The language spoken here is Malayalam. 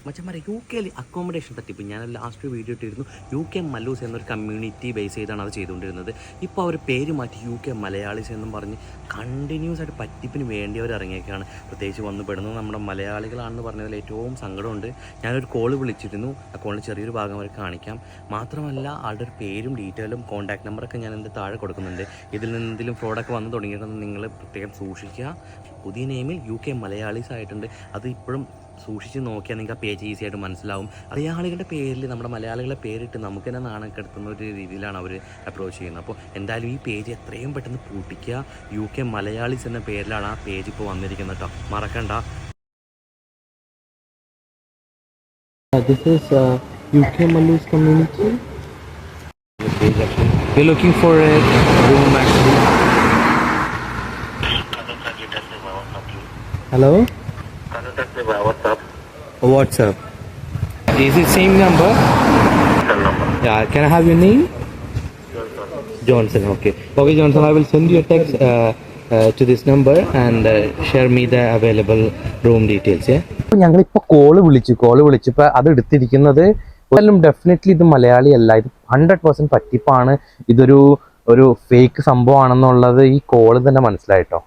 മച്ചന്മാരെ യു കെയിൽ അക്കോമഡേഷൻ തട്ടിപ്പ് ഞാൻ ലാസ്റ്റ് വീഡിയോ ഇട്ടിരുന്നു. യു കെ മല്ലൂസ് എന്നൊരു കമ്മ്യൂണിറ്റി ബേസ് ചെയ്താണ് അത് ചെയ്തുകൊണ്ടിരുന്നത്. ഇപ്പോൾ അവർ പേര് മാറ്റി യു കെ മലയാളീസ് എന്നും പറഞ്ഞ് കണ്ടിന്യൂസ് ആയിട്ട് പറ്റിപ്പിന് വേണ്ടി അവർ ഇറങ്ങിയൊക്കെയാണ്. പ്രത്യേകിച്ച് വന്നു പെടുന്നത് നമ്മുടെ മലയാളികളാണെന്ന് പറഞ്ഞതിൽ ഏറ്റവും സങ്കടമുണ്ട്. ഞാനൊരു കോള് വിളിച്ചിരുന്നു. ആ കോളിന് ചെറിയൊരു ഭാഗം അവർ കാണിക്കാം. മാത്രമല്ല ആളുടെ ഒരു പേരും ഡീറ്റെയിലും കോൺടാക്ട് നമ്പറൊക്കെ ഞാൻ എൻ്റെ താഴെ കൊടുക്കുന്നുണ്ട്. ഇതിൽ നിന്ന് എന്തെങ്കിലും ഫ്രോഡൊക്കെ വന്ന് തുടങ്ങിയിട്ടുണ്ടെന്ന് നിങ്ങൾ പ്രത്യേകം സൂക്ഷിക്കുക. പുതിയ നെയിമിൽ യു കെ മലയാളീസ് ആയിട്ടുണ്ട്. അത് ഇപ്പോഴും സൂക്ഷിച്ച് നോക്കിയാൽ നിങ്ങൾക്ക് ആ പേജ് ഈസി ആയിട്ട് മനസ്സിലാവും. മലയാളികളുടെ പേരിൽ നമ്മുടെ മലയാളികളുടെ പേരിട്ട് നമുക്ക് തന്നെ നാണക്കെടുത്തുന്ന ഒരു രീതിയിലാണ് അവർ അപ്രോച്ച് ചെയ്യുന്നത്. അപ്പോൾ എന്തായാലും ഈ പേജ് എത്രയും പെട്ടെന്ന് പൂട്ടിക്കുക. യു കെ മലയാളീസ് എന്ന പേരിലാണ് ആ പേജ് ഇപ്പോൾ വന്നിരിക്കുന്നത് കേട്ടോ, മറക്കണ്ട. This is UK Malus community. We're looking for a room actually. Hello? Contact me by WhatsApp. WhatsApp. Is it same number? Same number. Yeah. Can I have your name? Johnson. Okay. Okay, Johnson. I will send you a text to this number and share me the available room details. Yeah. ഞങ്ങളിപ്പോൾ കോള് വിളിച്ചപ്പോൾ അത് എടുത്തിരിക്കുന്നത് ഡെഫിനറ്റ്ലി ഇത് മലയാളി അല്ല, ഇത് 100% പറ്റിപ്പാണ്. ഇതൊരു ഫേക്ക് സംഭവമാണെന്നുള്ളത് ഈ കോള് തന്നെ മനസ്സിലായിട്ടോ.